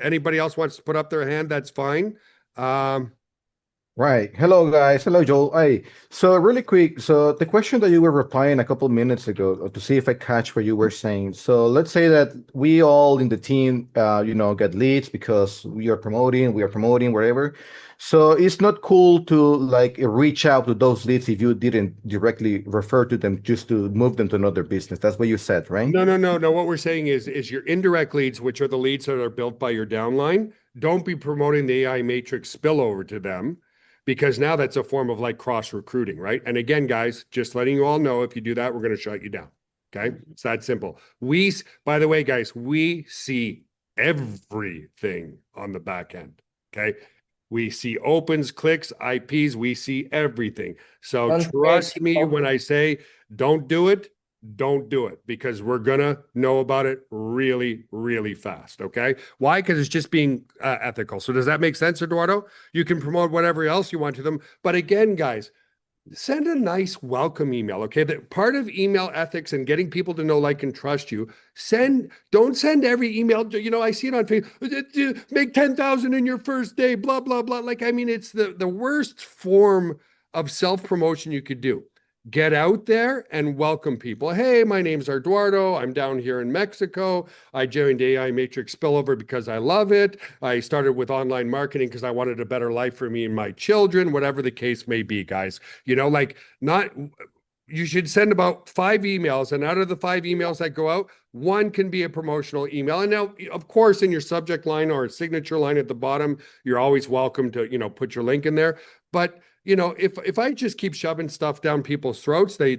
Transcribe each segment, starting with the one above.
Anybody else wants to put up their hand, that's fine. Um, Right. Hello, guys. Hello, Joel. Hey, so really quick. So the question that you were replying a couple minutes ago to see if I catch what you were saying. So let's say that we all in the team, get leads because we are promoting wherever. So it's not cool to like reach out to those leads if you didn't directly refer to them just to move them to another business. That's what you said, right? no. What we're saying is your indirect leads, which are the leads that are built by your downline, don't be promoting the AI matrix spillover to them because now that's a form of like cross recruiting, right? And again, guys, just letting you all know if you do that, we're going to shut you down. Okay. It's that simple. By the way, guys, we see everything on the back end. Okay. We see opens, clicks, IPs, we see everything. So Unpaid trust me when I say don't do it, don't do it because we're gonna know about it really, really fast. Okay. Why? Because it's just being ethical. So does that make sense, Eduardo? You can promote whatever else you want to them. But again, guys, send a nice welcome email. Okay. That part of email ethics and getting people to know, like, and trust you. Don't send every email. I see it on Facebook. Make 10,000 in your first day, blah, blah, blah. Like, I mean, it's the worst form of self-promotion you could do. Get out there and welcome people. Hey, my name's Eduardo. I'm down here in Mexico. I joined AI Matrix Spillover because I love it. I started with online marketing because I wanted a better life for me and my children, whatever the case may be, guys. Not you should send about 5 emails, and out of the 5 emails that go out, one can be a promotional email. And now, of course, in your subject line or signature line at the bottom, you're always welcome to, put your link in there. But if I just keep shoving stuff down people's throats, they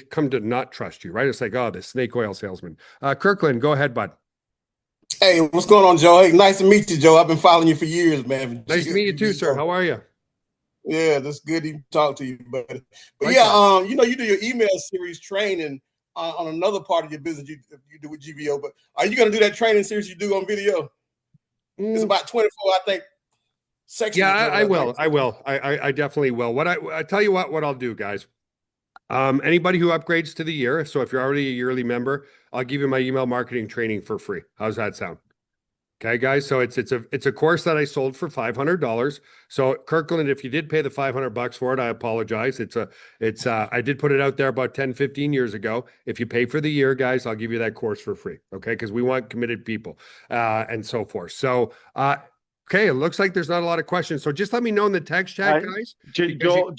come to not trust you, right? It's like, oh, the snake oil salesman. Kirkland, go ahead, bud. Hey, what's going on, Joe? Hey, nice to meet you, Joe. I've been following you for years, man. Nice to meet you too, sir. How are you? Yeah, that's good to talk to you, but yeah, Likewise. you do your email series training on another part of your business you do with GVO. But are you going to do that training series you do on video? It's Mm, about 24, I think, yeah, sections of it. I I think. will. I will. I definitely will. I tell you what I'll do, guys. Anybody who upgrades to the year, so if you're already a yearly member, I'll give you my email marketing training for free. How's that sound? Okay, guys. So it's a course that I sold for $500. So Kirkland, if you did pay the $500 for it, I apologize. I did put it out there about 10, 15 years ago. If you pay for the year, guys, I'll give you that course for free. Okay, because we want committed people and so forth. So okay, it looks like there's not a lot of questions. So just let me know in the text chat, Uh, guys, because oh,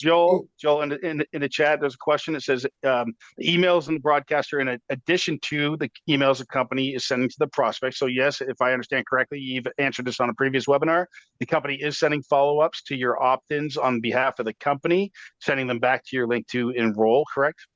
Joel, in the chat, there's a question that says the emails in the broadcast are in addition to the emails the company is sending to the prospect. So yes, if I understand correctly, you've answered this on a previous webinar. The company is sending follow-ups to your opt-ins on behalf of the company, sending them back to your link to enroll, correct?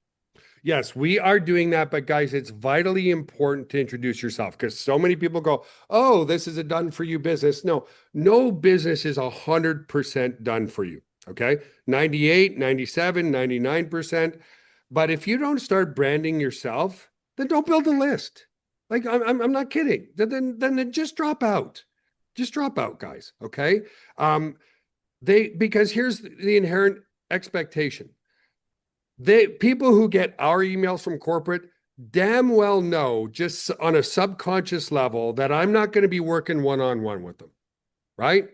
yes, we are doing that, but guys, it's vitally important to introduce yourself because so many people go, "Oh, this is a done for you business." No, no business is 100% done for you. Okay. 98, 97, 99%. But if you don't start branding yourself, then don't build a list. Like I'm not kidding. Then just drop out. Just drop out, guys. Okay. Um, because here's the inherent expectation. People who get our emails from corporate damn well know just on a subconscious level that I'm not going to be working one-on-one with them, right?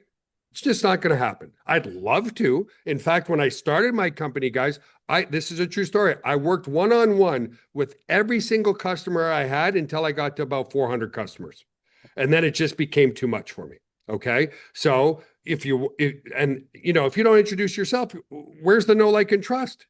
It's just not going to happen. I'd love to. In fact, when I started my company, guys, this is a true story. I worked one-on-one with every single customer I had until I got to about 400 customers. And then it just became too much for me. Okay. So if you don't introduce yourself, where's the know, like, and trust?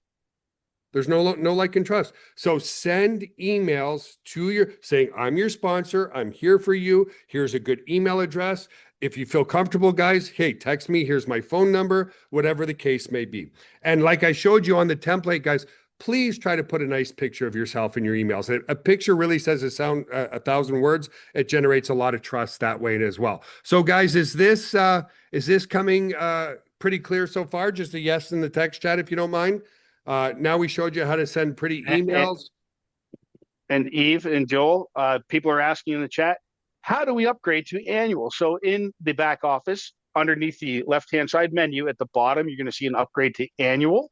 There's no like and trust. So send emails to your saying, I'm your sponsor. I'm here for you. Here's a good email address. If you feel comfortable, guys, hey, text me. Here's my phone number, whatever the case may be. And like I showed you on the template, guys, please try to put a nice picture of yourself in your emails. A picture really says a thousand words. It generates a lot of trust that way as well. So, guys, is this coming pretty clear so far? Just a yes in the text chat, if you don't mind. Now we showed you how to send pretty emails. And Eve and Joel, people are asking in the chat, how do we upgrade to annual? So in the back office, underneath the left-hand side menu at the bottom, you're going to see an upgrade to annual.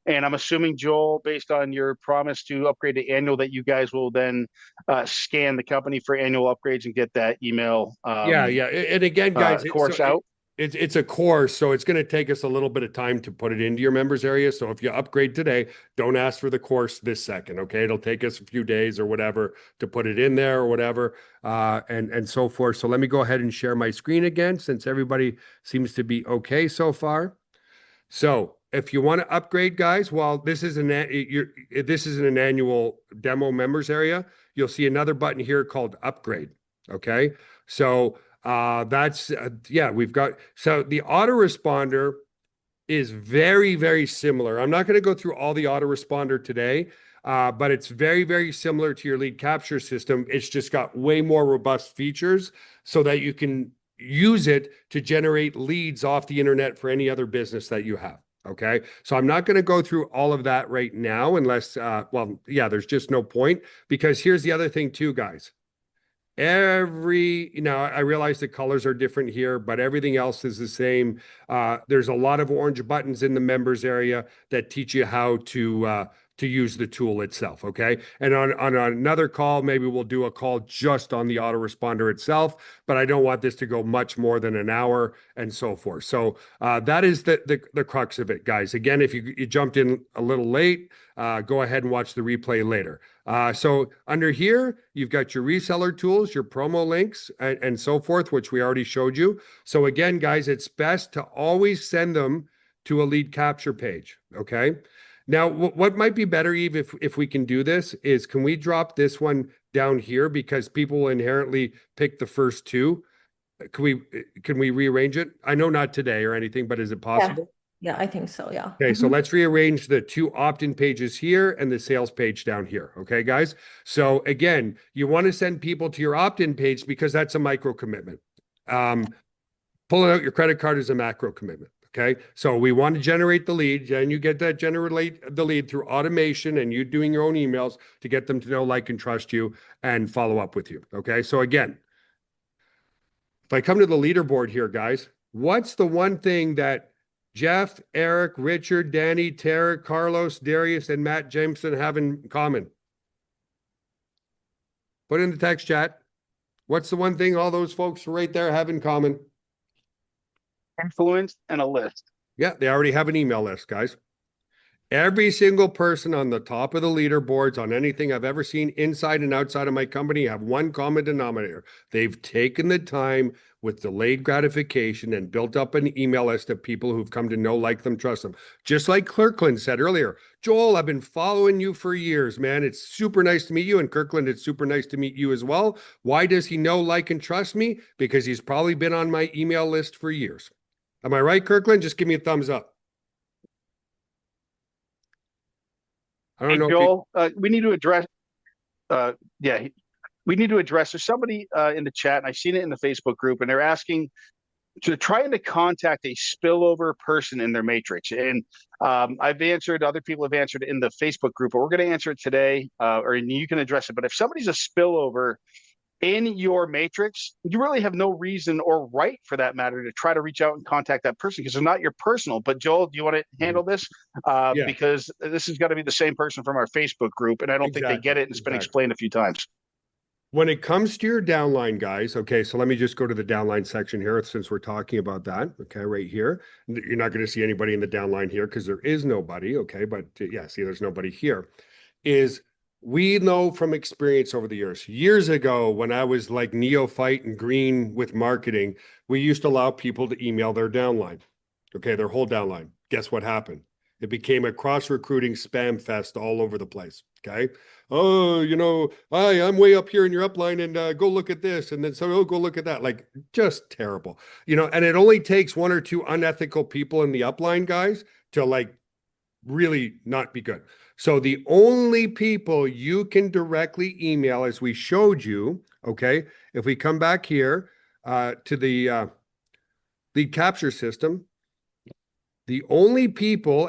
And I'm assuming, Joel, based on your promise to upgrade to annual, that you guys will then scan the company for annual upgrades and get that email Yeah. And again, guys, course out. It's a course, so it's going to take us a little bit of time to put it into your members area. So if you upgrade today, don't ask for the course this second, okay? It'll take us a few days or whatever to put it in there or whatever, and so forth. So let me go ahead and share my screen again, since everybody seems to be okay so far. So if you want to upgrade, guys, well, this is an annual demo members area. You'll see another button here called upgrade. Okay, so that's yeah, we've got, so the autoresponder is very, very similar. I'm not going to go through all the autoresponder today, but it's very, very similar to your lead capture system. It's just got way more robust features so that you can use it to generate leads off the internet for any other business that you have. Okay, so I'm not going to go through all of that right now unless, well, yeah, there's just no point, because here's the other thing too, guys. I realize the colors are different here, but everything else is the same. There's a lot of orange buttons in the members area that teach you how to use the tool itself. Okay. And on another call, maybe we'll do a call just on the autoresponder itself, but I don't want this to go much more than an hour and so forth. So that is the crux of it, guys. Again, if you jumped in a little late, go ahead and watch the replay later. So under here, you've got your reseller tools, your promo links, and so forth, which we already showed you. So again, guys, it's best to always send them to a lead capture page. Okay. Now, what might be better, Eve, if we can do this, is can we drop this one down here, because people will inherently pick the first two? Can we rearrange it? I know not today or anything, but is it possible? Yeah, I think so. Yeah. Okay, so let's rearrange the two opt-in pages here and the sales page down here. Okay, guys? So again, you want to send people to your opt-in page because that's a micro commitment. Pulling out your credit card is a macro commitment. Okay, so we want to generate the lead, and you get that generate the lead through automation and you doing your own emails to get them to know, like, and trust you and follow up with you. Okay, so again, if I come to the leaderboard here, guys, what's the one thing that Jeff, Eric, Richard, Danny, Tarek, Carlos, Darius, and Matt Jameson have in common? Put in the text chat. What's the one thing all those folks right there have in common? Influence and a list. Yeah, they already have an email list, guys. Every single person on the top of the leaderboards on anything I've ever seen inside and outside of my company have one common denominator. They've taken the time with delayed gratification and built up an email list of people who've come to know, like them, trust them. Just like Kirkland said earlier, Joel, I've been following you for years, man. It's super nice to meet you. And Kirkland, it's super nice to meet you as well. Why does he know, like, and trust me? Because he's probably been on my email list for years. Am I right, Kirkland? Just give me a thumbs up. I don't know. Joel, we need to address. We need to address. There's somebody in the chat, and I've seen it in the Facebook group, and they're asking to trying to contact a spillover person in their matrix. And I've answered. Other people have answered in the Facebook group, but we're going to answer it today, or you can address it. But if somebody's a spillover in your matrix, you really have no reason or right, for that matter, to try to reach out and contact that person, because they're not your personal. But Joel, do you want to handle this? Yeah. Because this has got to be the same person from our Facebook group, and I don't think they get it, and it's been explained a few times. When it comes to your downline, guys, okay, so let me just go to the downline section here since we're talking about that. Okay, right here. You're not going to see anybody in the downline here because there is nobody. Okay, but yeah, see, there's nobody here. We know from experience over the years ago, when I was like neophyte and green with marketing, we used to allow people to email their downline. Okay, their whole downline. Guess what happened? It became a cross-recruiting spam fest all over the place. Okay. Oh, hi, I'm way up here in your upline, and go look at this. And then go look at that. Like, just terrible. And it only takes one or two unethical people in the upline, guys, to like really not be good. So the only people you can directly email, as we showed you, okay, if we come back here to the lead capture system, the only people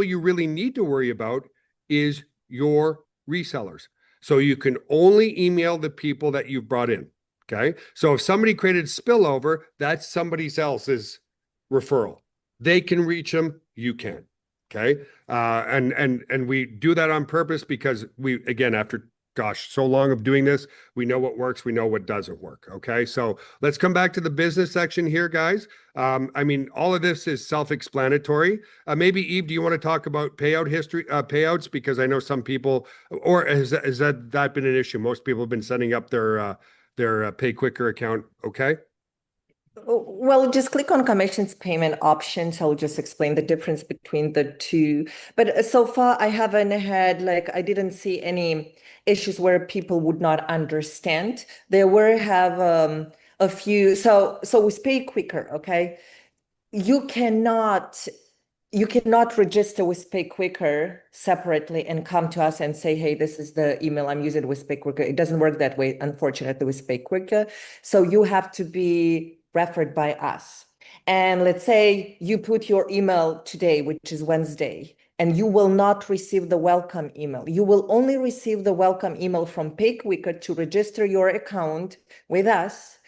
you really need to worry about is your resellers. So you can only email the people that you've brought in, okay? So if somebody created spillover, that's somebody else's referral. They can reach them, you can't. Okay. And we do that on purpose because we, again, after gosh, so long of doing this, we know what works, we know what doesn't work. Okay. So let's come back to the business section here, guys. I mean, all of this is self-explanatory. Maybe Eve, do you want to talk about payout history, payouts? Because I know some people, or has that been an issue? Most people have been setting up their Pay Quicker account. Okay. Well, just click on commissions payment options. I'll just explain the difference between the two. But so far, I haven't had, like, I didn't see any issues where people would not understand. There were have a few. So with Pay Quicker, okay, you cannot register with Pay Quicker separately and come to us and say, hey, this is the email I'm using with Pay Quicker. It doesn't work that way, unfortunately, with Pay Quicker. So you have to be referred by us. And let's say you put your email today, which is Wednesday, and you will not receive the welcome email. You will only receive the welcome email from Pay Quicker to register your account with us.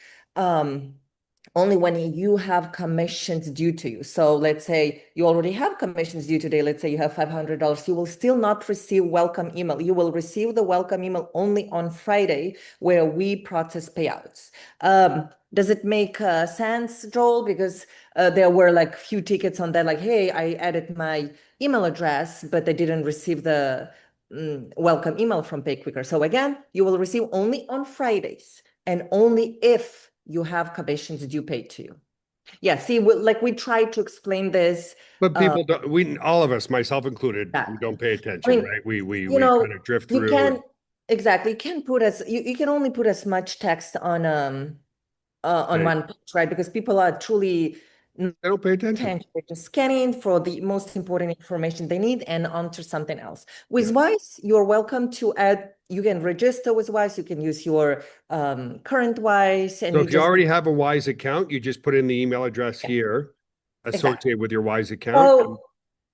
Only when you have commissions due to you. So let's say you already have commissions due today. Let's say you have $500. You will still not receive welcome email. You will receive the welcome email only on Friday, where we process payouts. Does it make sense, Joel? Because there were like few tickets on that, like, hey, I added my email address, but I didn't receive the welcome email from Pay Quicker. So again, you will receive only on Fridays and only if you have commissions due paid to you. Yeah, see, we try to explain this. But people don't, all of us, myself included, we don't pay attention, right? We kind of drift through. You can, exactly, you can put you can only put as much text on one page, right? Because people are truly, they don't pay attention. they're just scanning for the most important information they need and onto something else. With Wise, you're welcome to add, you can register with Wise, you can use your current Wise. And so if you already have a Wise account, you just put in the email address here associated with your Wise account. Oh,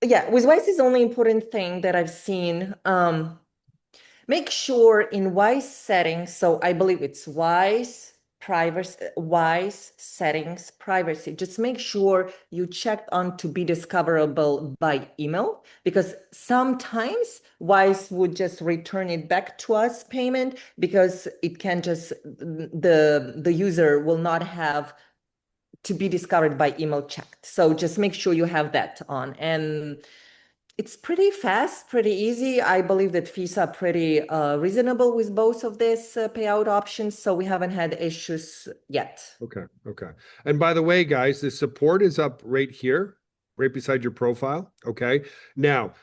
yeah, with Wise is the only important thing that I've seen. Make sure in Wise settings, so I believe it's Wise privacy, Wise settings, privacy. Just make sure you checked on to be discoverable by email, because sometimes Wise would just return it back to us payment because it can just, the user will not have to be discovered by email checked. So just make sure you have that on. And it's pretty fast, pretty easy. I believe that fees are pretty reasonable with both of these payout options, so we haven't had issues yet. Okay. And by the way, guys, the support is up right here, right beside your profile. Okay. Now,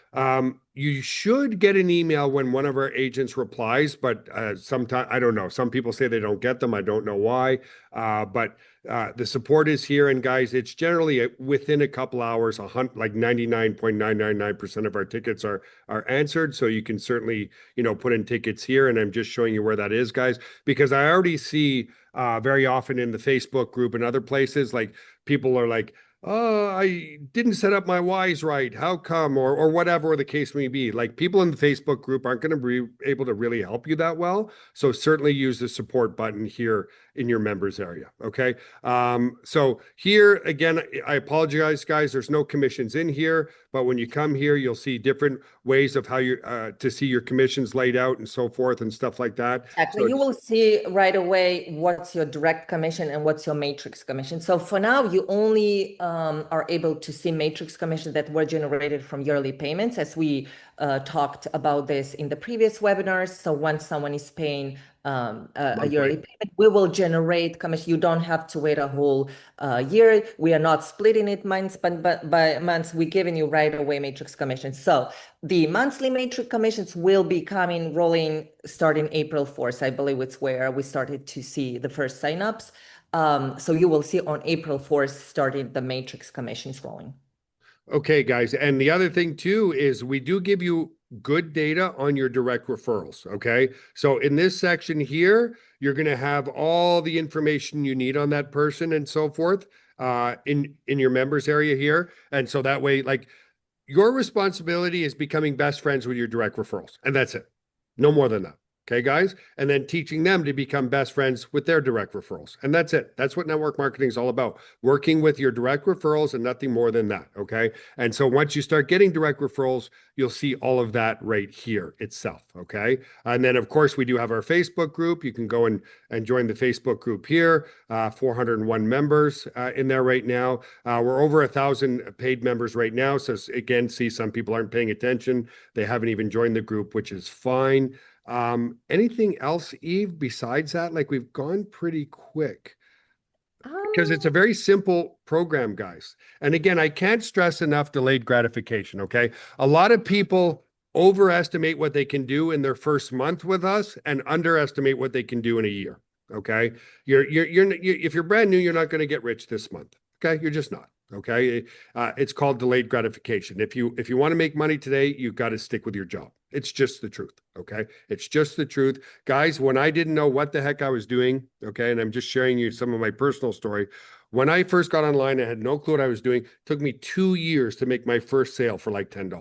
you should get an email when one of our agents replies, but sometimes, I don't know. Some people say they don't get them. I don't know why. But the support is here. And guys, it's generally within a couple hours, like 99.999% of our tickets are answered. So you can certainly, put in tickets here. And I'm just showing you where that is, guys, because I already see very often in the Facebook group and other places, like people are like, oh, I didn't set up my Wise right. How come? Or whatever the case may be. Like, people in the Facebook group aren't going to be able to really help you that well. So certainly use the support button here in your members area. Okay. So here again, I apologize, guys. There's no commissions in here, but when you come here, you'll see different ways of how you to see your commissions laid out and so forth and stuff like that. Exactly. So you will see right away what's your direct commission and what's your matrix commission. So for now, you only are able to see matrix commissions that were generated from yearly payments, as we talked about this in the previous webinars. So once someone is paying a yearly payment, we will generate commission. You don't have to wait a whole year. We are not splitting it months, but by months, we're giving you right away matrix commissions. So the monthly matrix commissions will be rolling starting April 4th. I believe it's where we started to see the first signups. So you will see on April 4th starting the matrix commissions rolling. Okay, guys. And the other thing too is we do give you good data on your direct referrals. Okay. So in this section here, you're going to have all the information you need on that person and so forth in your members area here. And so that way, like, your responsibility is becoming best friends with your direct referrals. And that's it. No more than that. Okay, guys, and then teaching them to become best friends with their direct referrals. And that's it. That's what network marketing is all about. Working with your direct referrals and nothing more than that. Okay. And so once you start getting direct referrals, you'll see all of that right here itself. Okay. And then, of course, we do have our Facebook group. You can go and join the Facebook group here. 401 members in there right now. We're over 1,000 paid members right now. So again, see, some people aren't paying attention. They haven't even joined the group, which is fine. Anything else, Eve, besides that? Like, we've gone pretty quick because it's a very simple program, guys. And again, I can't stress enough delayed gratification. Okay. A lot of people overestimate what they can do in their first month with us and underestimate what they can do in a year. Okay. If you're brand new, you're not going to get rich this month. Okay. You're just not. Okay. It's called delayed gratification. If you want to make money today, you've got to stick with your job. It's just the truth. Okay. It's just the truth. Guys, when I didn't know what the heck I was doing, okay, and I'm just sharing you some of my personal story. When I first got online, I had no clue what I was doing. It took me 2 years to make my first sale for like $10.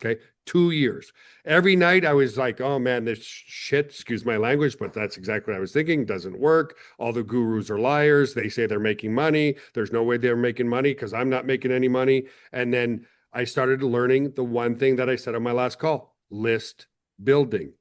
Okay. 2 years. Every night I was like, oh man, this shit, excuse my language, but that's exactly what I was thinking. Doesn't work. All the gurus are liars. They say they're making money. There's no way they're making money because I'm not making any money. And then I started learning the one thing that I said on my last call: list building,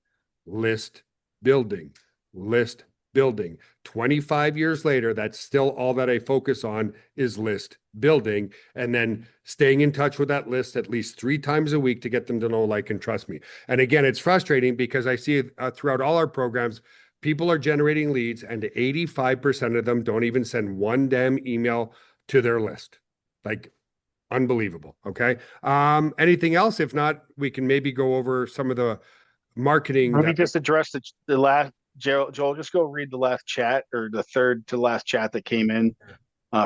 list building, list building. 25 years later, that's still all that I focus on is list building, and then staying in touch with that list at least 3 times a week to get them to know, like, and trust me. And again, it's frustrating because I see throughout all our programs, people are generating leads and 85% of them don't even send one damn email to their list. Like, unbelievable. Okay. Anything else? If not, we can maybe go over some of the marketing. Let me just address the last, Joel, just go read the last chat, or the third to last chat that came in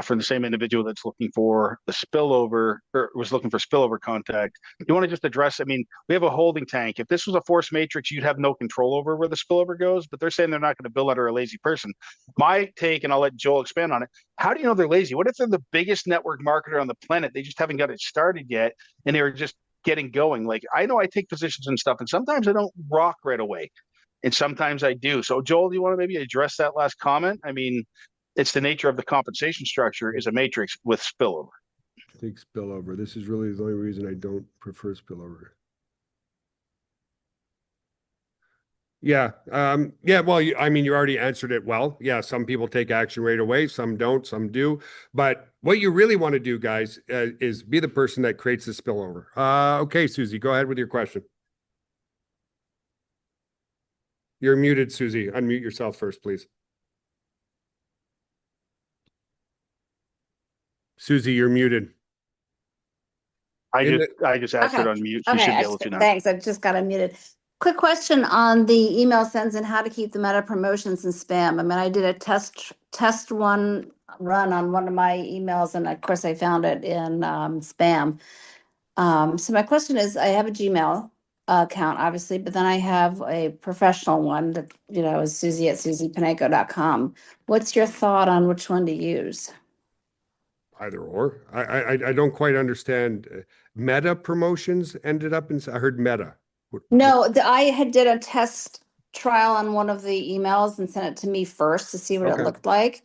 from the same individual that's looking for the spillover, or was looking for spillover contact. You want to just address, I mean, we have a holding tank. If this was a force matrix, you'd have no control over where the spillover goes, but they're saying they're not going to bill under a lazy person. My take, and I'll let Joel expand on it. How do you know they're lazy? What if they're the biggest network marketer on the planet? They just haven't got it started yet, and they were just getting going. Like, I know I take positions and stuff, and sometimes I don't rock right away, and sometimes I do. So Joel, do you want to maybe address that last comment? I mean, it's the nature of the compensation structure is a matrix with spillover. I think spillover. This is really the only reason I don't prefer spillover. Yeah. Yeah. Well, I mean, you already answered it well. Yeah. Some people take action right away. Some don't. Some do. But what you really want to do, guys, is be the person that creates the spillover. Okay, Susie, go ahead with your question. You're muted, Susie. Unmute yourself first, please. Susie, you're muted. I just asked her to unmute. She should be able to now. Thanks. I just got unmuted. Quick question on the email sends and how to keep the meta promotions and spam. I mean, I did a test run on one of my emails, and of course I found it in spam. So my question is, I have a Gmail account, obviously, but then I have a professional one that, is Susie@susiepaneco.com. What's your thought on which one to use? Either or. I don't quite understand. Meta promotions ended up in, I heard Meta. No, I did a test trial on one of the emails and sent it to me first to see what it looked like.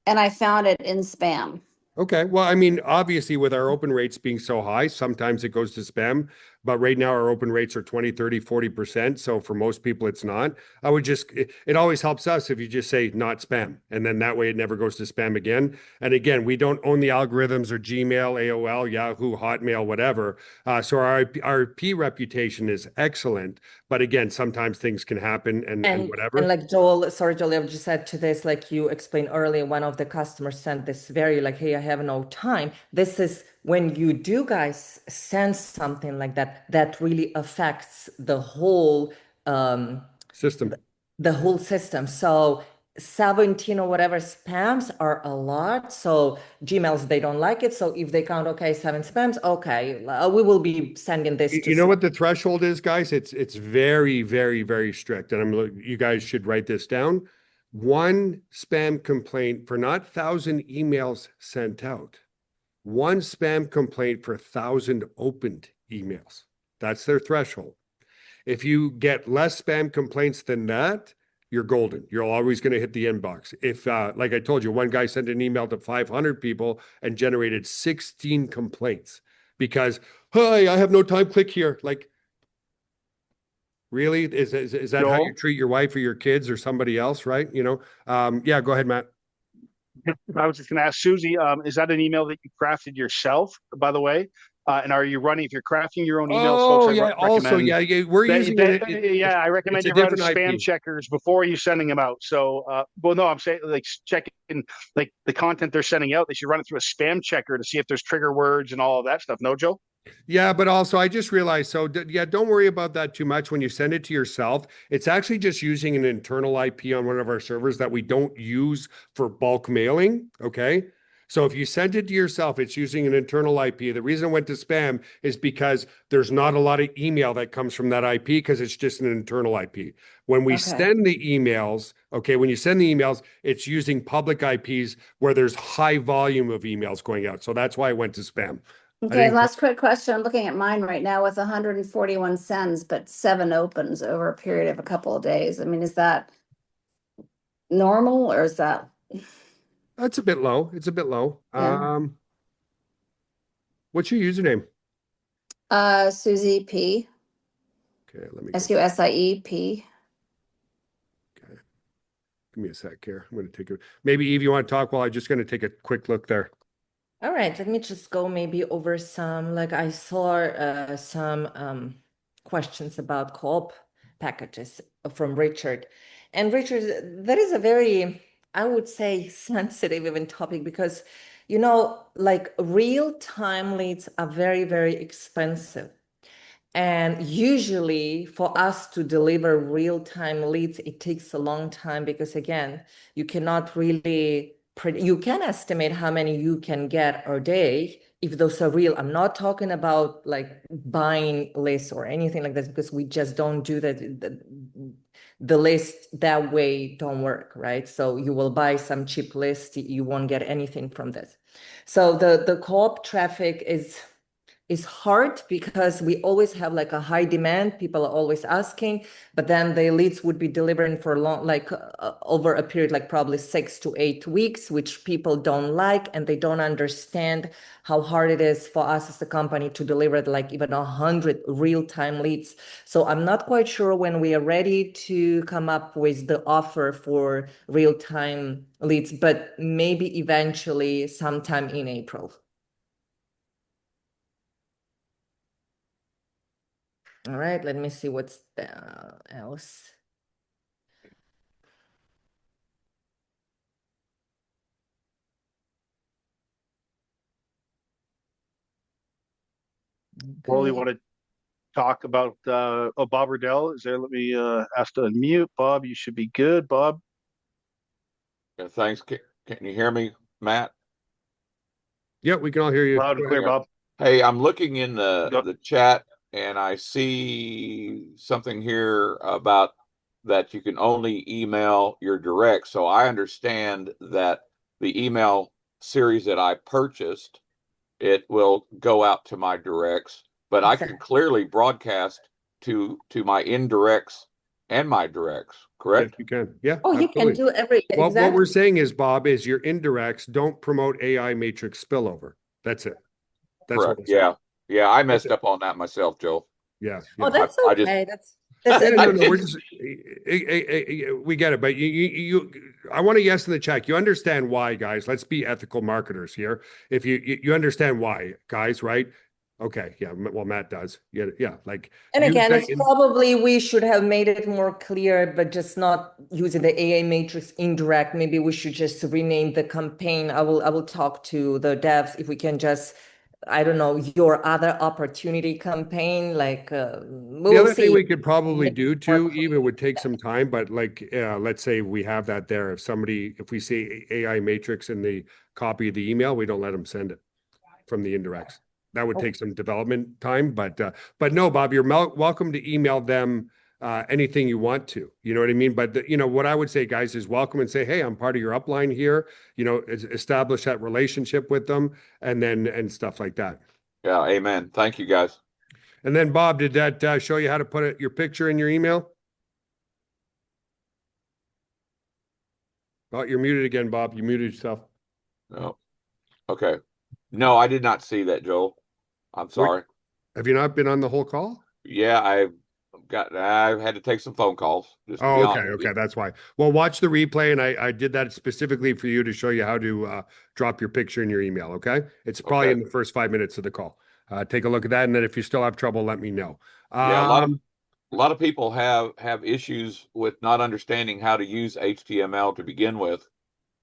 And I found it in spam. Okay. Well, I mean, obviously with our open rates being so high, sometimes it goes to spam, but right now our open rates are 20, 30, 40%. So for most people, it's not. I would just, it always helps us if you just say not spam. And then that way it never goes to spam again. And again, we don't own the algorithms or Gmail, AOL, Yahoo, Hotmail, whatever. So our IP reputation is excellent. But again, sometimes things can happen and whatever. And like Joel, sorry, Joel, I just said to this, like you explained earlier, one of the customers sent this very like, hey, I have no time. This is when you do guys send something like that, that really affects the whole system. The whole system. So 17 or whatever spams are a lot. So Gmails, they don't like it. So if they count, okay, 7 spams, okay, we will be sending this to you know what the threshold is, guys? It's very, very, very strict. And you guys should write this down. 1 spam complaint for not 1,000 emails sent out. 1 spam complaint for 1,000 opened emails. That's their threshold. If you get less spam complaints than that, you're golden. You're always going to hit the inbox. If, like I told you, one guy sent an email to 500 people and generated 16 complaints because, hi, I have no time, click here. Like, really? Is that how you Joel? treat your wife or your kids or somebody else, right? You know, yeah, go ahead, Matt. I was just going to ask Susie, is that an email that you crafted yourself, by the way? And are you running, if you're crafting your own emails, folks, Oh, I yeah. Also, recommend yeah, we're using it. yeah, I It's recommend a you run different spam IP. checkers before you sending them out. So, well, no, I'm saying like checking like the content they're sending out. They should run it through a spam checker to see if there's trigger words and all of that stuff. No, Joe? Yeah, but also I just realized, so yeah, don't worry about that too much when you send it to yourself. It's actually just using an internal IP on one of our servers that we don't use for bulk mailing. Okay. So if you send it to yourself, it's using an internal IP. The reason it went to spam is because there's not a lot of email that comes from that IP because it's just an internal IP. When we Okay. send the emails, okay, when you send the emails, it's using public IPs where there's high volume of emails going out. So that's why it went to spam. Okay, last quick question. I'm looking at mine right now with 141 sends, but 7 opens over a period of a couple of days. I mean, is that normal or is that? That's a bit low. It's a bit low. Yeah. What's your username? Susie P, Okay, let me go. SUSIEP. Okay. Give me a sec here. I'm going to take a, maybe Eve, you want to talk while I'm just going to take a quick look there. All right, let me just go maybe over some, like I saw some questions about co-op packages from Richard. And Richard, that is a very, I would say, sensitive even topic because, you know, like real-time leads are very, very expensive. And usually for us to deliver real-time leads, it takes a long time because again, you cannot really, you can estimate how many you can get a day if those are real. I'm not talking about like buying lists or anything like this because we just don't do that. The list that way don't work, right? So you will buy some cheap list, you won't get anything from this. So the co-op traffic is hard because we always have like a high demand. People are always asking, but then the leads would be delivering for long, like over a period, like probably 6 to 8 weeks, which people don't like, and they don't understand how hard it is for us as a company to deliver like even 100 real-time leads. So I'm not quite sure when we are ready to come up with the offer for real-time leads, but maybe eventually sometime in April. All right, let me see what's else. Well, you Okay. want to talk about Bob Riddell? Is there? Let me ask to unmute. Bob, you should be good. Bob. Yeah, thanks. Can you hear me, Matt? Yeah, we can all hear you. Loud and clear, Bob. Hey, I'm looking in Go. the chat and I see something here about that you can only email your direct. So I understand that the email series that I purchased, it will go out to my directs, but I can Exactly. clearly broadcast to my indirects and my directs, Yes, correct? you can. Yeah, Oh, you can absolutely. do every, What we're exactly. saying is, Bob, is your indirects don't promote AI matrix spillover. That's it. That's what Correct. we're saying. Yeah. Yeah, I That's messed it. up on that myself, Joe. Yeah, Oh, yeah. that's I just okay. That's Yeah, no, no, I we're just just we get it, but I want a yes in the chat. You understand why, guys? Let's be ethical marketers here. If you understand why, guys, right? Okay, yeah. Well, Matt does. Yeah, yeah. Like and you again, say, it's probably we should have made it more clear, but just not using the AA matrix indirect. Maybe we should just rename the campaign. I will talk to the devs if we can just, I don't know, your other opportunity campaign. Like we the will other thing see. we could probably Make it do more too, even clear. would take some time, but like let's say we have that there. If we see AI matrix in the copy of the email, we don't let them send it from the indirects. That would take some development time, but no, Bob, you're welcome to email them anything you want to. You know what I mean? But what I would say, guys, is welcome and say, hey, I'm part of your upline here. Establish that relationship with them, and stuff like that. yeah, amen. Thank you guys. And then Bob, did that show you how to put your picture in your email? Oh, you're muted again, Bob. You muted yourself. No. Okay. No, I did not see that, Joel. I'm sorry. Have you not been on the whole call? Yeah, I've had to take some phone calls. Just to be Oh, okay, honest with you. okay, that's why. Well, watch the replay, and I did that specifically for you to show you how to drop your picture in your email. Okay, it's probably Okay. in the first 5 minutes of the call. Take a look at that, and then if you still have trouble, let me know. Yeah, a lot of people have issues with not understanding how to use HTML to begin with.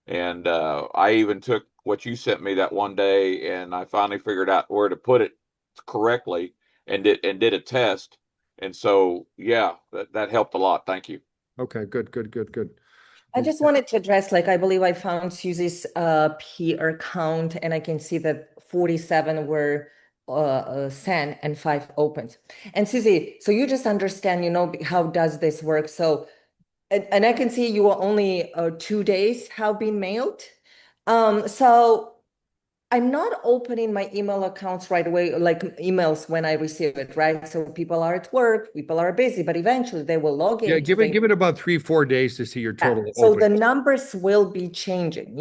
And I even took what you sent me that one day, and I finally figured out where to put it correctly and did a test. And so, yeah, that helped a lot. Thank you. Okay, good. I just wanted to address, like, I believe I found Susie's PR count, and I can see that 47 were sent and 5 opened. And Susie, so you just understand, how does this work? So, and I can see you are only 2 days have been mailed. So I'm not opening my email accounts right away, like emails when I receive it, right? So people are at work, people are busy, but eventually they will log in. Yeah, give it about 3-4 days to see your total. So open. the numbers will be changing,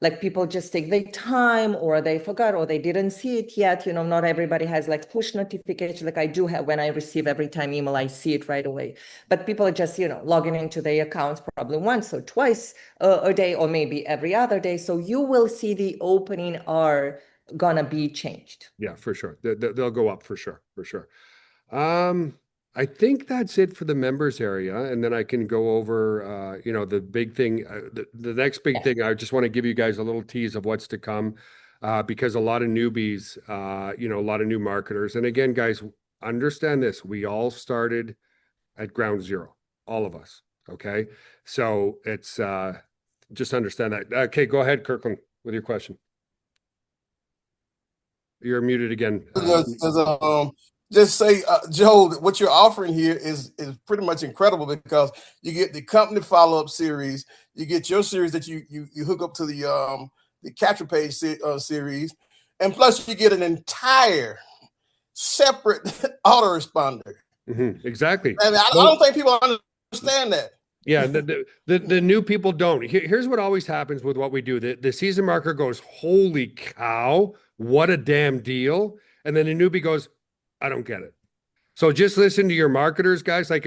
like people just take their time, or they forgot, or they didn't see it yet. Not everybody has like push notifications like I do have. When I receive every time email, I see it right away. But people are just, logging into their accounts probably once or twice a day, or maybe every other day. So you will see the opening are gonna be changed. Yeah, for sure. They'll go up for sure. I think that's it for the members area, and then I can go over, the big thing. The next big thing, I just want to give you guys a little tease of what's to come, because a lot of newbies, a lot of new marketers, and again, guys, understand this: we all started at ground zero, all of us. Okay, so it's just understand that. Okay, go ahead, Kirkland, with your question. You're muted again. Just say, Joe, what you're offering here is pretty much incredible, because you get the company follow-up series, you get your series that you hook up to the capture page series, and plus you get an entire separate autoresponder. Exactly. And I don't think people understand that. Yeah, the new people don't. Here's what always happens with what we do. The season marker goes, holy cow, what a damn deal. And then the newbie goes, I don't get it. So just listen to your marketers, guys, like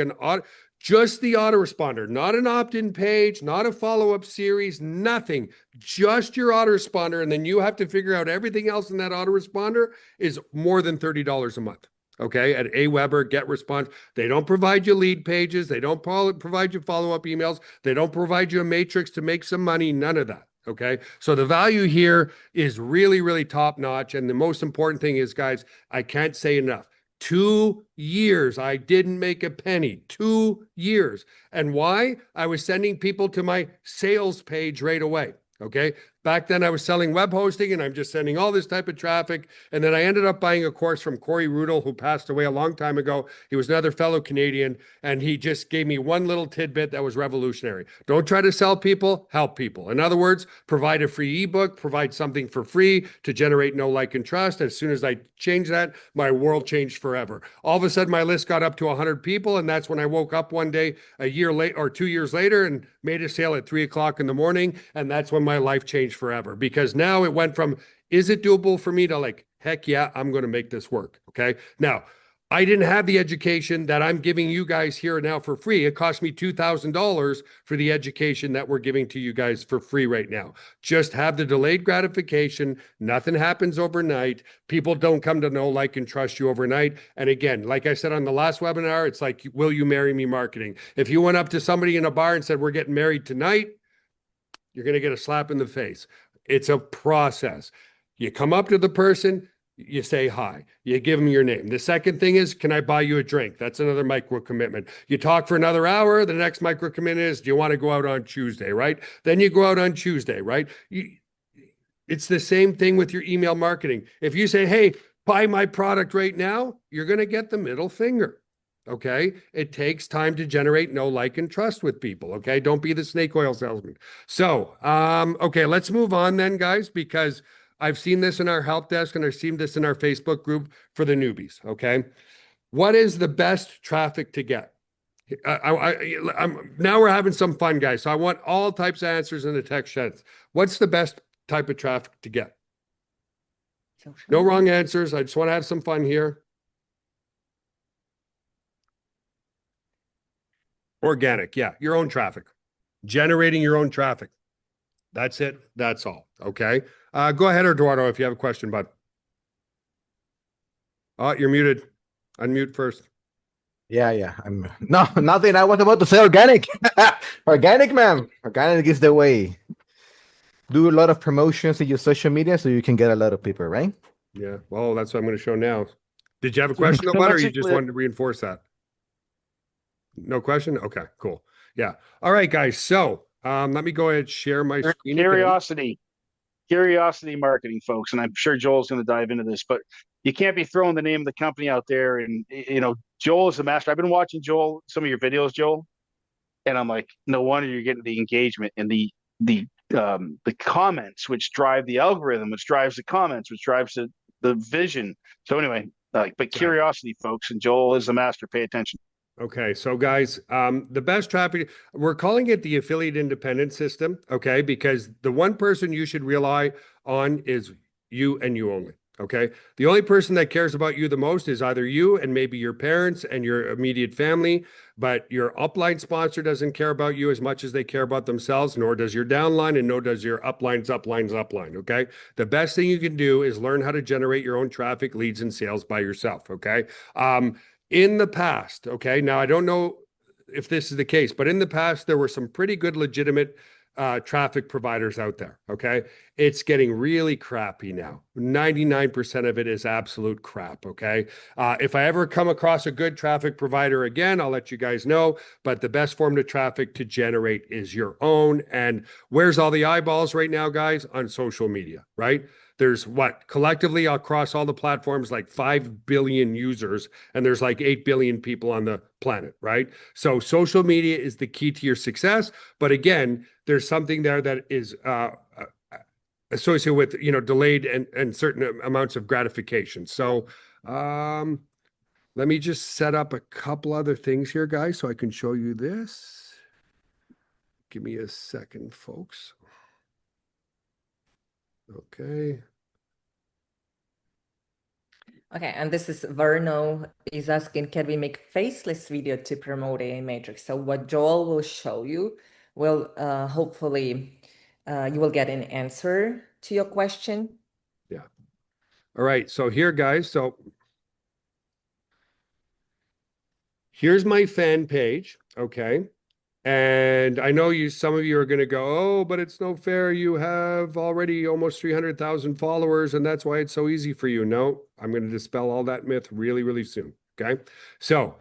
just the autoresponder, not an opt-in page, not a follow-up series, nothing, just your autoresponder. And then you have to figure out everything else in that autoresponder is more than $30 a month. Okay, at AWeber, GetResponse, they don't provide you lead pages. They don't provide you follow-up emails. They don't provide you a matrix to make some money, none of that. Okay, so the value here is really, really top notch. And the most important thing is, guys, I can't say enough. 2 years, I didn't make a penny. 2 years. And why? I was sending people to my sales page right away. Okay. Back then I was selling web hosting, and I'm just sending all this type of traffic. And then I ended up buying a course from Corey Rudel, who passed away a long time ago. He was another fellow Canadian, and he just gave me one little tidbit that was revolutionary. Don't try to sell people, help people. In other words, provide a free ebook, provide something for free to generate know, like, and trust. As soon as I changed that, my world changed forever. All of a sudden, my list got up to 100 people. And that's when I woke up one day, a year late or 2 years later, and made a sale at 3 o'clock in the morning. And that's when my life changed forever, because now it went from, is it doable for me, to like, heck yeah, I'm going to make this work. Okay. Now, I didn't have the education that I'm giving you guys here now for free. It cost me $2,000 for the education that we're giving to you guys for free right now. Just have the delayed gratification. Nothing happens overnight. People don't come to know, like, and trust you overnight. And again, like I said on the last webinar, it's like, will you marry me marketing? If you went up to somebody in a bar and said, we're getting married tonight, you're going to get a slap in the face. It's a process. You come up to the person, you say hi, you give them your name. The second thing is, can I buy you a drink? That's another micro commitment. You talk for another hour. The next micro commitment is, do you want to go out on Tuesday, right? Then you go out on Tuesday, right? It's the same thing with your email marketing. If you say, hey, buy my product right now, you're going to get the middle finger. Okay. It takes time to generate know, like, and trust with people. Okay. Don't be the snake oil salesman. So, okay, let's move on then, guys, because I've seen this in our help desk and I've seen this in our Facebook group for the newbies. Okay. What is the best traffic to get? Now we're having some fun, guys. So I want all types of answers in the text chat. What's the best type of traffic to get? No wrong answers. I just want to have some fun here. Organic, yeah, your own traffic. Generating your own traffic. That's it. That's all. Okay. Go ahead, Eduardo, if you have a question, bud. Oh, you're muted. Unmute first. Yeah. I'm no, nothing. I was about to say organic. Organic, man. Organic is the way. Do a lot of promotions in your social media so you can get a lot of people, right? Yeah. Well, that's what I'm going to show now. Did you have a question about it, or you just wanted to reinforce that? No question? Okay, cool. Yeah. All right, guys. So let me go ahead and share my screen. Curiosity marketing, folks. And I'm sure Joel's going to dive into this, but you can't be throwing the name of the company out there. And, Joel is the master. I've been watching Joel, some of your videos, Joel, and I'm like, no wonder you're getting the engagement and the comments, which drive the algorithm, which drives the comments, which drives the vision. So anyway, but curiosity, folks, and Joel is the master. Pay attention. Okay, so guys, the best traffic, we're calling it the affiliate independent system, okay? Because the one person you should rely on is you and you only, okay? The only person that cares about you the most is either you and maybe your parents and your immediate family, but your upline sponsor doesn't care about you as much as they care about themselves, nor does your downline, and nor does your upline's upline, okay? The best thing you can do is learn how to generate your own traffic, leads, and sales by yourself, okay? In the past, okay, now I don't know if this is the case, but in the past, there were some pretty good legitimate traffic providers out there, okay? It's getting really crappy now. 99% of it is absolute crap, okay? If I ever come across a good traffic provider again, I'll let you guys know, but the best form of traffic to generate is your own. And where's all the eyeballs right now, guys? On social media, right? There's collectively across all the platforms, like 5 billion users, and there's like 8 billion people on the planet, right? So social media is the key to your success. But again, there's something there that is associated with, delayed and certain amounts of gratification. So let me just set up a couple other things here, guys, so I can show you this. Give me a second, folks. Okay. Okay, and this is Verno is asking, can we make faceless video to promote a matrix? So what Joel will show you will hopefully you will get an answer to your question. Yeah. All right. So here, guys. So here's my fan page. Okay. And I know some of you are going to go, oh, but it's no fair. You have already almost 300,000 followers, and that's why it's so easy for you. No, I'm going to dispel all that myth really, really soon. Okay. So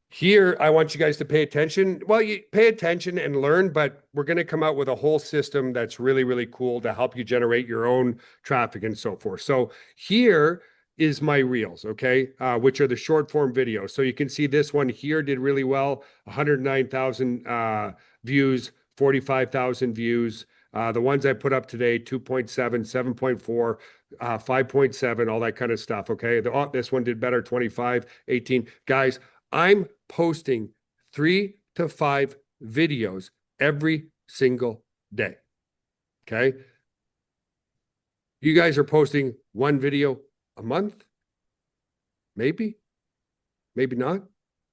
here, I want you guys to pay attention. Well, you pay attention and learn, but we're going to come out with a whole system that's really, really cool to help you generate your own traffic and so forth. So here is my reels, okay, which are the short form videos. So you can see this one here did really well, 109,000 views, 45,000 views. The ones I put up today, 2.7, 7.4, 5.7, all that kind of stuff, okay? This one did better, 25, 18. Guys, I'm posting 3 to 5 videos every single day, okay? You guys are posting 1 video a month, maybe not,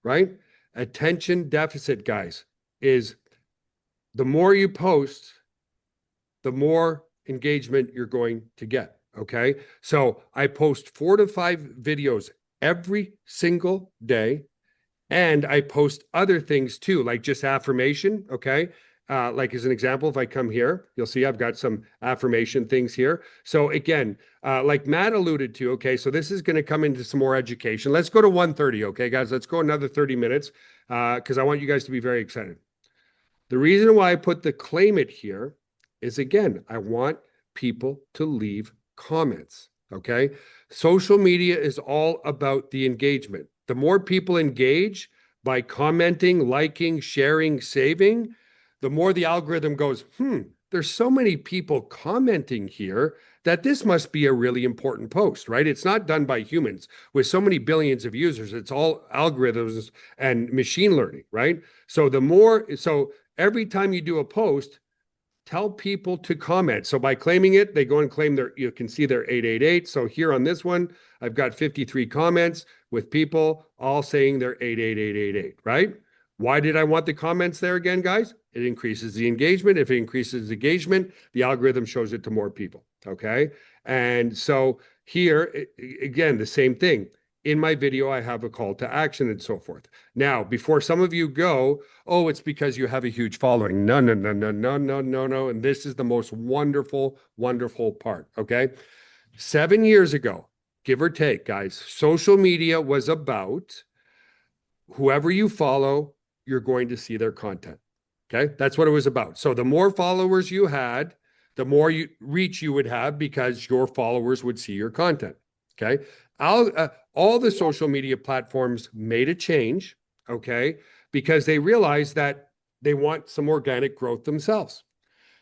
right? Attention deficit, guys, is the more you post, the more engagement you're going to get, okay? So I post 4 to 5 videos every single day, and I post other things too, like just affirmation, okay? Like as an example, if I come here, you'll see I've got some affirmation things here. So again, like Matt alluded to, okay, so this is going to come into some more education. Let's go to 1:30, okay, guys? Let's go another 30 minutes because I want you guys to be very excited. The reason why I put the claim it here is, again, I want people to leave comments, okay? Social media is all about the engagement. The more people engage by commenting, liking, sharing, saving, the more the algorithm goes, there's so many people commenting here that this must be a really important post, right? It's not done by humans with so many billions of users. It's all algorithms and machine learning, right? So every time you do a post, tell people to comment. So by claiming it, they go and claim you can see their 888. So here on this one, I've got 53 comments with people all saying they're 88888, right? Why did I want the comments there again, guys? It increases the engagement. If it increases engagement, the algorithm shows it to more people, okay? And so here, again, the same thing. In my video, I have a call to action and so forth. Now, before some of you go, oh, it's because you have a huge following. No, no, no, no, no, no, no, no. And this is the most wonderful, wonderful part, okay? 7 years ago, give or take, guys, social media was about whoever you follow, you're going to see their content, okay? That's what it was about. So the more followers you had, the more reach you would have because your followers would see your content, okay? All the social media platforms made a change, okay, because they realized that they want some organic growth themselves.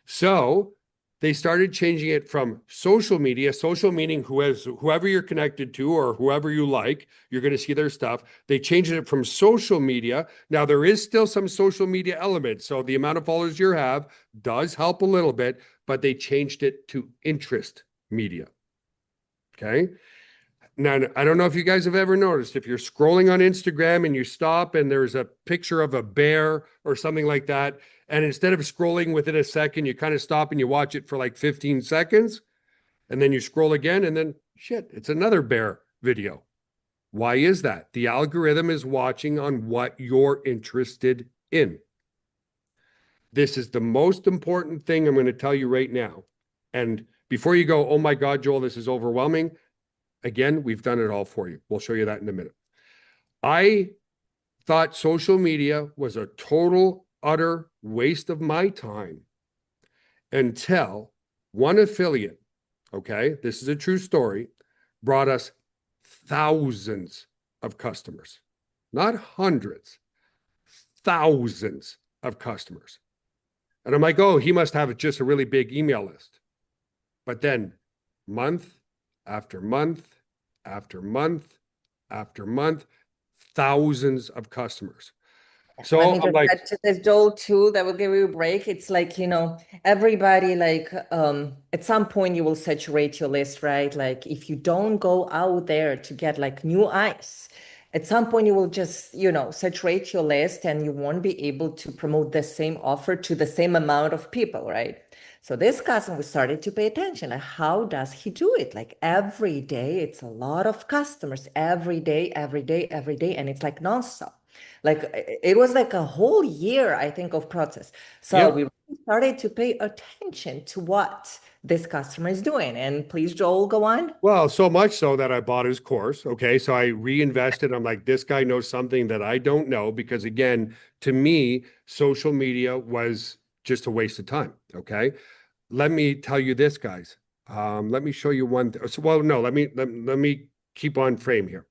So they started changing it from social media, social meaning whoever you're connected to or whoever you like, you're going to see their stuff. They changed it from social media. Now, there is still some social media elements. So the amount of followers you have does help a little bit, but they changed it to interest media, okay? Now, I don't know if you guys have ever noticed, if you're scrolling on Instagram and you stop and there's a picture of a bear or something like that, and instead of scrolling within a second, you kind of stop and you watch it for like 15 seconds, and then you scroll again, and then shit, it's another bear video. Why is that? The algorithm is watching on what you're interested in. This is the most important thing I'm going to tell you right now. And before you go, oh my God, Joel, this is overwhelming. Again, we've done it all for you. We'll show you that in a minute. I thought social media was a total, utter waste of my time until one affiliate, okay, this is a true story, brought us thousands of customers, not hundreds, thousands of customers. And I'm like, oh, he must have just a really big email list. But then month after month, after month, after month, thousands of customers. So Let me I'm like, just add to this, Joel, too, that will give you a break. It's like, everybody, like, at some point you will saturate your list, right? Like, if you don't go out there to get like new eyes, at some point you will just, saturate your list and you won't be able to promote the same offer to the same amount of people, right? So this customer started to pay attention. Like, how does he do it? Like every day, it's a lot of customers every day, every day, every day. And it's like nonstop. Like it was like a whole year, I think, of process. So Yep. we really started to pay attention to what this customer is doing. And please, Joel, go on. Well, so much so that I bought his course. Okay. So I reinvested. I'm like, this guy knows something that I don't know, because again, to me, social media was just a waste of time. Okay. Let me tell you this, guys. Let me show you one. Well, no, let me keep on frame here.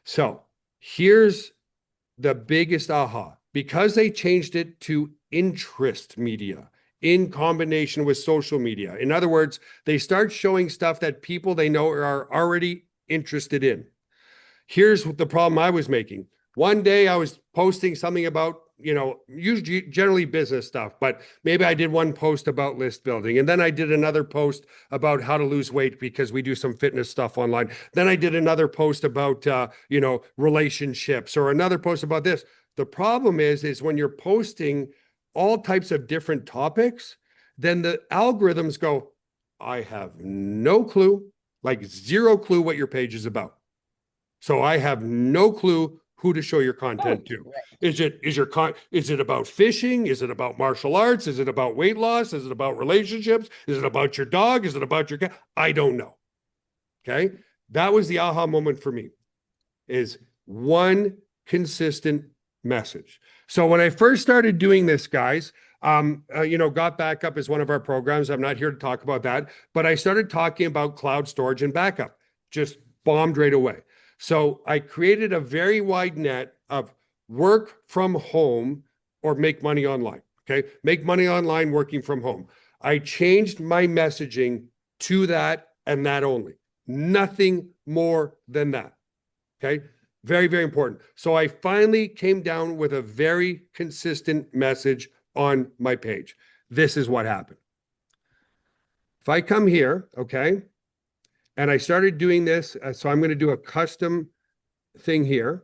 So here's the biggest aha, because they changed it to interest media in combination with social media. In other words, they start showing stuff that people they know are already interested in. Here's the problem I was making. One day I was posting something about, usually generally business stuff, but maybe I did one post about list building. And then I did another post about how to lose weight because we do some fitness stuff online. Then I did another post about, relationships, or another post about this. The problem is when you're posting all types of different topics, then the algorithms go, I have no clue, like zero clue what your page is about. So I have no clue who to show your content to. Right. Is it about fishing? Is it about martial arts? Is it about weight loss? Is it about relationships? Is it about your dog? Is it about your cat? I don't know. Okay. That was the aha moment for me, is one consistent message. So when I first started doing this, guys, Got Backup is one of our programs. I'm not here to talk about that, but I started talking about cloud storage and backup, just bombed right away. So I created a very wide net of work from home or make money online. Okay. Make money online working from home. I changed my messaging to that and that only. Nothing more than that. Okay. Very, very important. So I finally came down with a very consistent message on my page. This is what happened. If I come here, okay, and I started doing this, so I'm going to do a custom thing here.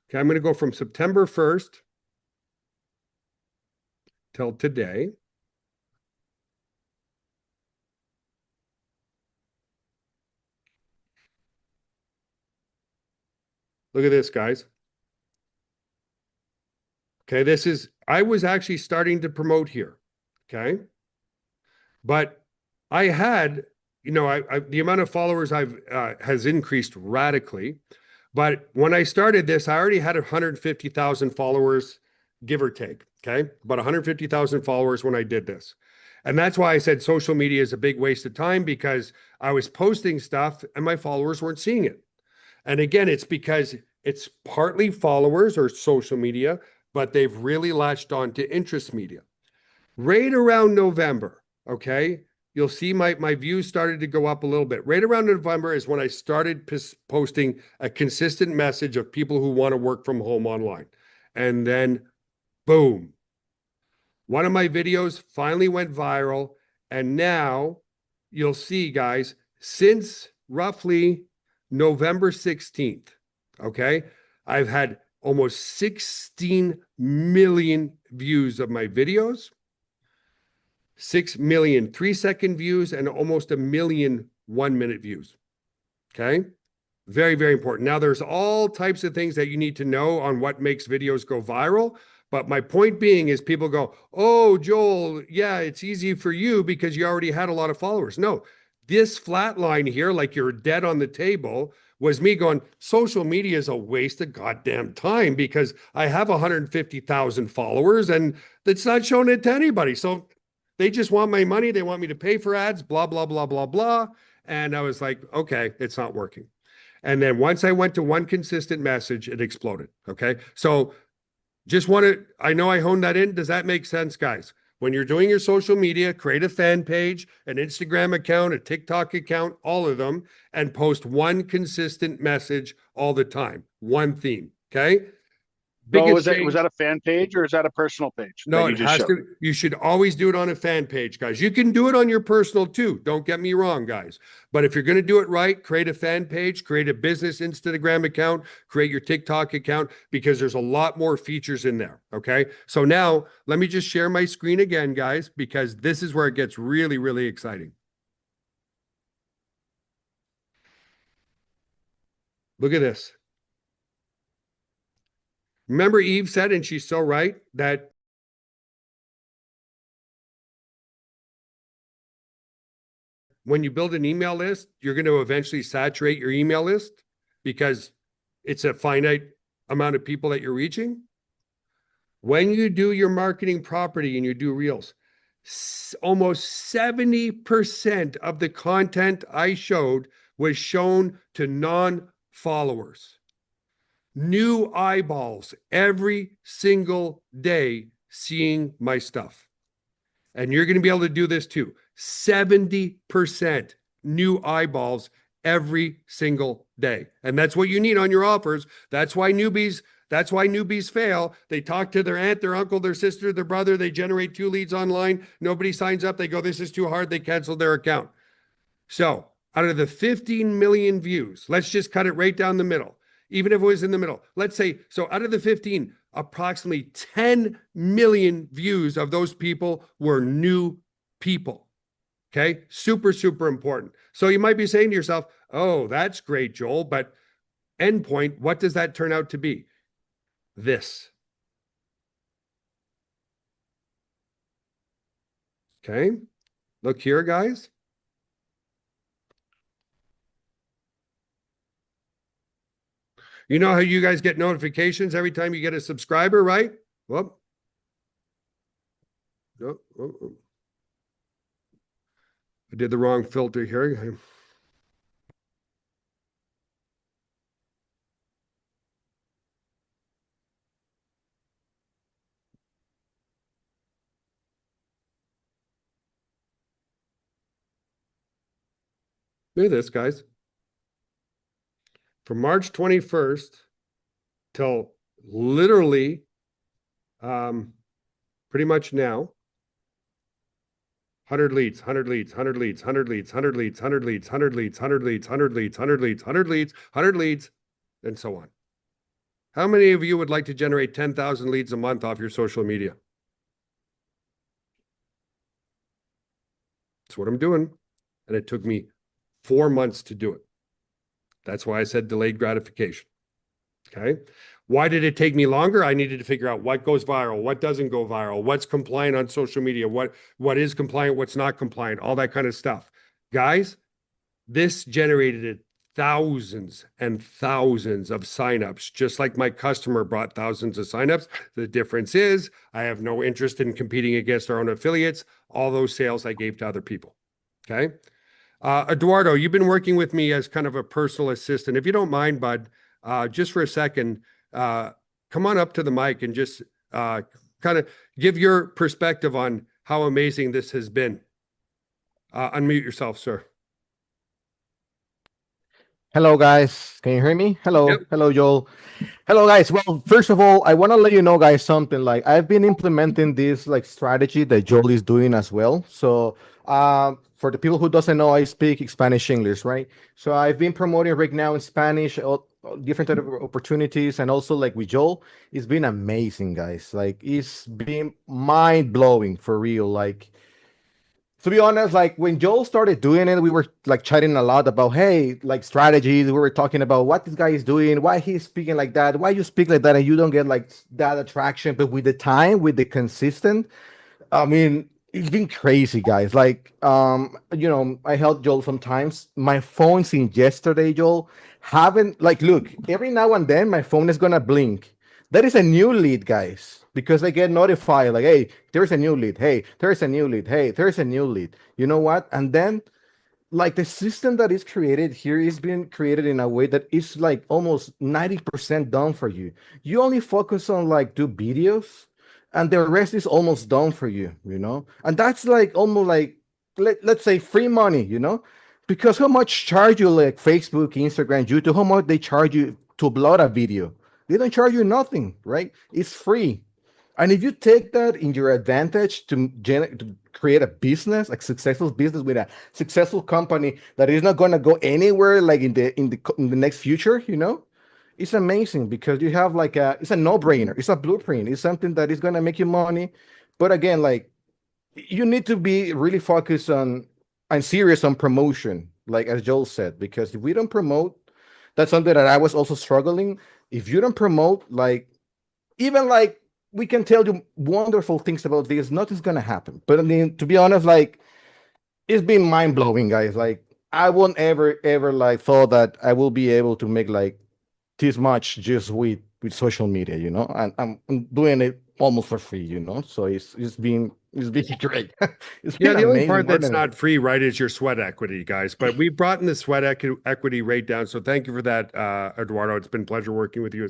Okay, I'm going to go from September 1st till today. Look at this, guys. Okay, this is, I was actually starting to promote here. Okay. But I had, the amount of followers I've has increased radically. But when I started this, I already had 150,000 followers, give or take. Okay. About 150,000 followers when I did this. And that's why I said social media is a big waste of time, because I was posting stuff and my followers weren't seeing it. And again, it's because it's partly followers or social media, but they've really latched on to interest media. Right around November, okay, you'll see my views started to go up a little bit. Right around November is when I started posting a consistent message of people who want to work from home online. And then, boom, one of my videos finally went viral. And now you'll see, guys, since roughly November 16th, okay, I've had almost 16 million views of my videos. 6 million 3-second views and almost 1 million 1-minute views. Okay. Very, very important. Now, there's all types of things that you need to know on what makes videos go viral. But my point being is people go, oh, Joel, yeah, it's easy for you because you already had a lot of followers. No, this flat line here, like you're dead on the table, was me going, social media is a waste of goddamn time because I have 150,000 followers and it's not showing it to anybody. So they just want my money. They want me to pay for ads, blah, blah, blah, blah, blah. And I was like, okay, it's not working. And then once I went to one consistent message, it exploded. Okay. So just want to, I know I honed that in. Does that make sense, guys? When you're doing your social media, create a fan page, an Instagram account, a TikTok account, all of them, and post one consistent message all the time, one theme. Okay. So was that a fan page or is that a personal page? No, it has to. You should always do it on a fan page, guys. You can do it on your personal too. Don't get me wrong, guys. But if you're going to do it right, create a fan page, create a business Instagram account, create your TikTok account, because there's a lot more features in there. Okay. So now let me just share my screen again, guys, because this is where it gets really, really exciting. Look at this. Remember Eve said, and she's so right, that when you build an email list, you're going to eventually saturate your email list because it's a finite amount of people that you're reaching. When you do your marketing property and you do reels, almost 70% of the content I showed was shown to non-followers. New eyeballs every single day seeing my stuff. And you're going to be able to do this too. 70% new eyeballs every single day. And that's what you need on your offers. That's why newbies fail. They talk to their aunt, their uncle, their sister, their brother. They generate 2 leads online. Nobody signs up. They go, this is too hard. They cancel their account. So out of the 15 million views, let's just cut it right down the middle. Even if it was in the middle, let's say, so out of the 15, approximately 10 million views of those people were new people. Okay. Super, super important. So you might be saying to yourself, oh, that's great, Joel, but endpoint, what does that turn out to be? This. Okay. Look here, guys. You know how you guys get notifications every time you get a subscriber, right? Well, no, I did the wrong filter here. Look at this, guys. From March 21st till literally pretty much now, 100 leads, 100 leads, 100 leads, 100 leads, 100 leads, 100 leads, 100 leads, 100 leads, 100 leads, 100 leads, 100 leads, 100 leads, and so on. How many of you would like to generate 10,000 leads a month off your social media? That's what I'm doing. And it took me 4 months to do it. That's why I said delayed gratification. Okay. Why did it take me longer? I needed to figure out what goes viral, what doesn't go viral, what's compliant on social media, what is compliant, what's not compliant, all that kind of stuff. Guys, this generated thousands and thousands of signups, just like my customer brought thousands of signups. The difference is I have no interest in competing against our own affiliates. All those sales I gave to other people. Okay. Eduardo, you've been working with me as kind of a personal assistant. If you don't mind, bud, just for a second, come on up to the mic and just kind of give your perspective on how amazing this has been. Unmute yourself, sir. Hello, guys. Can you hear me? Hello. Yep. Hello, Joel. Hello, guys. Well, first of all, I want to let you know, guys, something like I've been implementing this like strategy that Joel is doing as well. So, for the people who doesn't know, I speak Spanish English, right? So I've been promoting right now in Spanish, all different type of opportunities, and also like with Joel, it's been amazing, guys. Like it's been mind blowing for real. Like, to be honest, like when Joel started doing it, we were like chatting a lot about, hey, like strategies. We were talking about what this guy is doing, why he's speaking like that, why you speak like that, and you don't get like that attraction. But with the time, with the consistent, I mean, it's been crazy, guys. Like, I helped Joel sometimes. My phone since yesterday, Joel, haven't like look, every now and then my phone is gonna blink. That is a new lead, guys, because I get notified like, hey, there's a new lead. Hey, there's a new lead. Hey, there's a new lead. You know what? And then like the system that is created here is being created in a way that is like almost 90% done for you. You only focus on like do videos and the rest is almost done for you, and that's like almost like let's say free money, because how much charge you like Facebook, Instagram, YouTube, how much they charge you to upload a video? They don't charge you nothing, right? It's free. And if you take that in your advantage to create a business, a successful business with a successful company that is not going to go anywhere, like in the next future, it's amazing because you have like it's a no-brainer. It's a blueprint. It's something that is going to make you money. But again, like you need to be really focused on and serious on promotion, like as Joel said, because if we don't promote, that's something that I was also struggling. If you don't promote, like even like we can tell you wonderful things about this, nothing's gonna happen. But I mean, to be honest, like it's been mind blowing, guys. Like I won't ever like thought that I will be able to make like this much just with social media, and I'm doing it almost for free, So it's been great. It's Yeah, been the only amazing. part more that's than- not free, right, is your sweat equity, guys. But we've brought in the sweat equity rate down. So thank you for that, Eduardo. It's been a pleasure working with you.